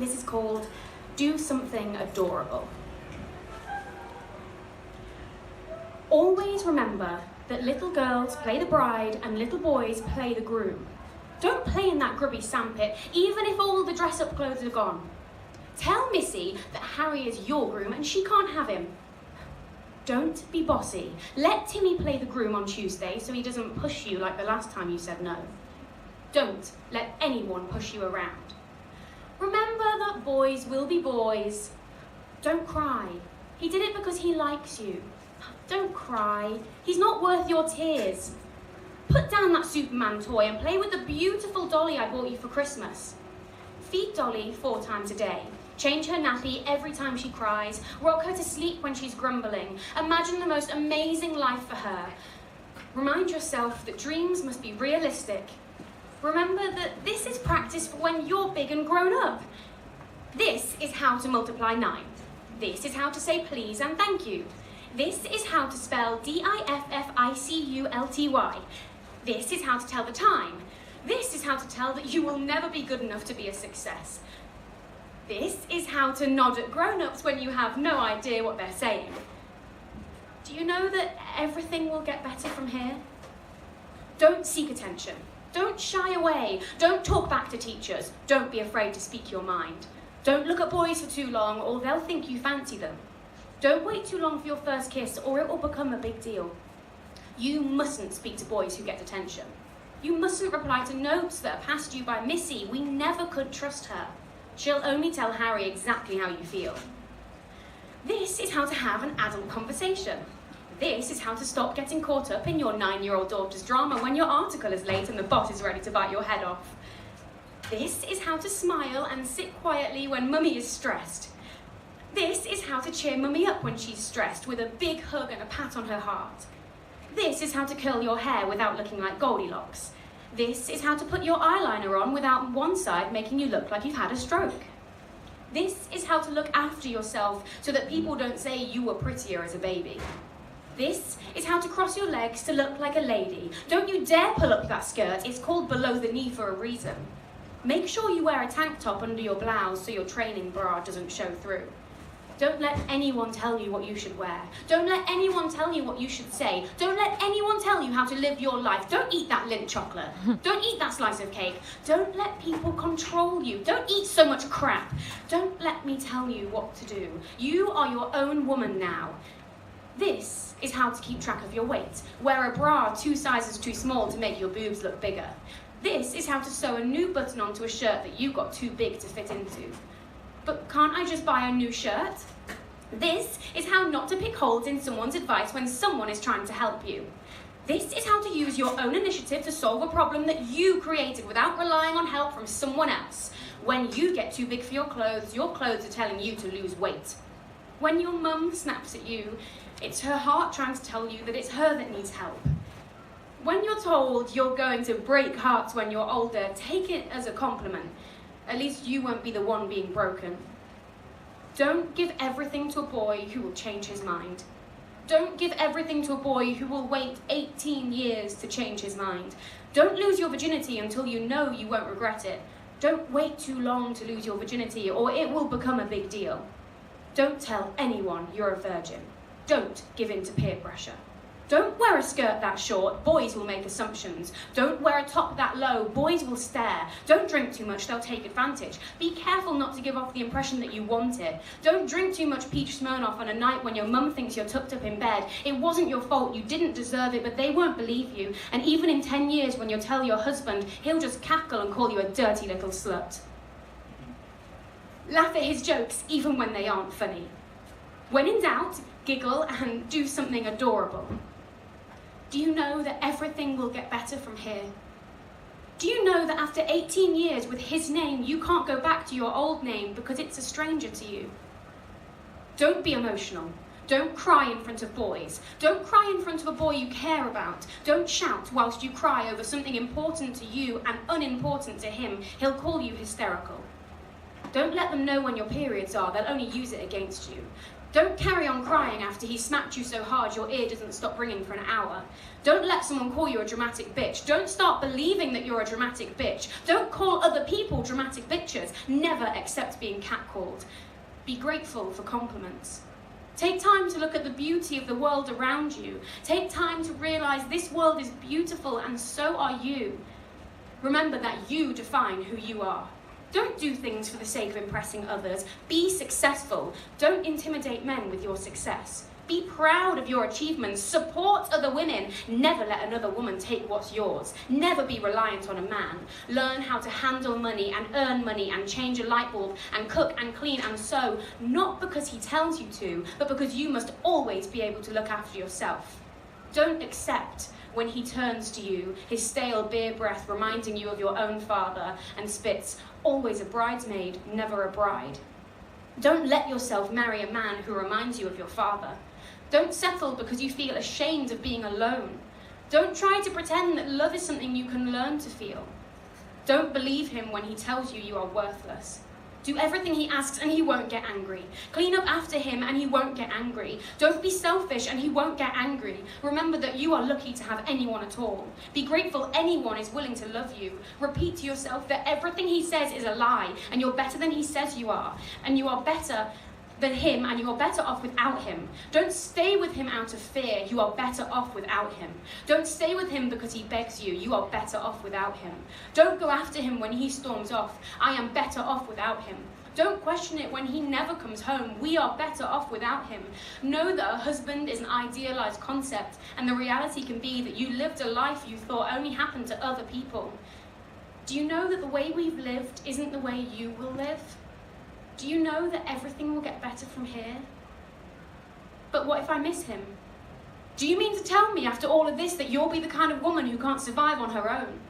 This is called Do Something Adorable. Always remember that little girls play the bride and little boys play the groom. Don't play in that grubby sandpit, even if all the dress-up clothes are gone. Tell Missy that Harry is your groom and she can't have him. Don't be bossy. Let Timmy play the groom on Tuesday so he doesn't push you like the last time you said no. Don't let anyone push you around. Remember that boys will be boys. Don't cry. He did it because he likes you. Don't cry. He's not worth your tears. Put down that Superman toy and play with the beautiful dolly I bought you for Christmas. Feed Dolly 4 times a day. Change her nappy every time she cries. Rock her to sleep when she's grumbling. Imagine the most amazing life for her. Remind yourself that dreams must be realistic. Remember that this is practice for when you're big and grown up. This is how to multiply 9. This is how to say please and thank you. This is how to spell DIFFICULTY. This is how to tell the time. This is how to tell that you will never be good enough to be a success. This is how to nod at grown-ups when you have no idea what they're saying. Do you know that everything will get better from here? Don't seek attention. Don't shy away. Don't talk back to teachers. Don't be afraid to speak your mind. Don't look at boys for too long or they'll think you fancy them. Don't wait too long for your first kiss or it will become a big deal. You mustn't speak to boys who get attention. You mustn't reply to notes that are passed you by Missy. We never could trust her. She'll only tell Harry exactly how you feel. This is how to have an adult conversation. This is how to stop getting caught up in your 9-year-old daughter's drama when your article is late and the boss is ready to bite your head off. This is how to smile and sit quietly when Mummy is stressed. This is how to cheer Mummy up when she's stressed with a big hug and a pat on her heart. This is how to curl your hair without looking like Goldilocks. This is how to put your eyeliner on without one side making you look like you've had a stroke. This is how to look after yourself so that people don't say you were prettier as a baby. This is how to cross your legs to look like a lady. Don't you dare pull up that skirt, it's called below the knee for a reason. Make sure you wear a tank top under your blouse so your training bra doesn't show through. Don't let anyone tell you what you should wear. Don't let anyone tell you what you should say. Don't let anyone tell you how to live your life. Don't eat that Lindt chocolate. Don't eat that slice of cake. Don't let people control you. Don't eat so much crap. Don't let me tell you what to do. You are your own woman now. This is how to keep track of your weight. Wear a bra 2 sizes too small to make your boobs look bigger. This is how to sew a new button onto a shirt that you got too big to fit into. But can't I just buy a new shirt? This is how not to pick holes in someone's advice when someone is trying to help you. This is how to use your own initiative to solve a problem that you created without relying on help from someone else. When you get too big for your clothes are telling you to lose weight. When your mum snaps at you, it's her heart trying to tell you that it's her that needs help. When you're told you're going to break hearts when you're older, take it as a compliment. At least you won't be the one being broken. Don't give everything to a boy who will change his mind. Don't give everything to a boy who will wait 18 years to change his mind. Don't lose your virginity until you know you won't regret it. Don't wait too long to lose your virginity or it will become a big deal. Don't tell anyone you're a virgin. Don't give in to peer pressure. Don't wear a skirt that short, boys will make assumptions. Don't wear a top that low, boys will stare. Don't drink too much, they'll take advantage. Be careful not to give off the impression that you want it. Don't drink too much peach Smirnoff on a night when your mum thinks you're tucked up in bed. It wasn't your fault, you didn't deserve it, but they won't believe you. And even in 10 years when you tell your husband, he'll just cackle and call you a dirty little slut. Laugh at his jokes even when they aren't funny. When in doubt, giggle and do something adorable. Do you know that everything will get better from here? Do you know that after 18 years with his name, you can't go back to your old name because it's a stranger to you? Don't be emotional. Don't cry in front of boys. Don't cry in front of a boy you care about. Don't shout whilst you cry over something important to you and unimportant to him. He'll call you hysterical. Don't let them know when your periods are. They'll only use it against you. Don't carry on crying after he smacked you so hard your ear doesn't stop ringing for an hour. Don't let someone call you a dramatic bitch. Don't start believing that you're a dramatic bitch. Don't call other people dramatic bitches. Never accept being catcalled. Be grateful for compliments. Take time to look at the beauty of the world around you. Take time to realise this world is beautiful and so are you. Remember that you define who you are. Don't do things for the sake of impressing others. Be successful. Don't intimidate men with your success. Be proud of your achievements. Support other women. Never let another woman take what's yours. Never be reliant on a man. Learn how to handle money and earn money and change a light bulb and cook and clean and sew, not because he tells you to, but because you must always be able to look after yourself. Don't accept when he turns to you, his stale beer breath reminding you of your own father, and spits, always a bridesmaid, never a bride. Don't let yourself marry a man who reminds you of your father. Don't settle because you feel ashamed of being alone. Don't try to pretend that love is something you can learn to feel. Don't believe him when he tells you you are worthless. Do everything he asks and he won't get angry. Clean up after him and he won't get angry. Don't be selfish and he won't get angry. Remember that you are lucky to have anyone at all. Be grateful anyone is willing to love you. Repeat to yourself that everything he says is a lie and you're better than he says you are. And you are better than him and you are better off without him. Don't stay with him out of fear. You are better off without him. Don't stay with him because he begs you. You are better off without him. Don't go after him when he storms off. I am better off without him. Don't question it when he never comes home. We are better off without him. Know that a husband is an idealized concept and the reality can be that you lived a life you thought only happened to other people. Do you know that the way we've lived isn't the way you will live? Do you know that everything will get better from here? But what if I miss him? Do you mean to tell me after all of this that you'll be the kind of woman who can't survive on her own?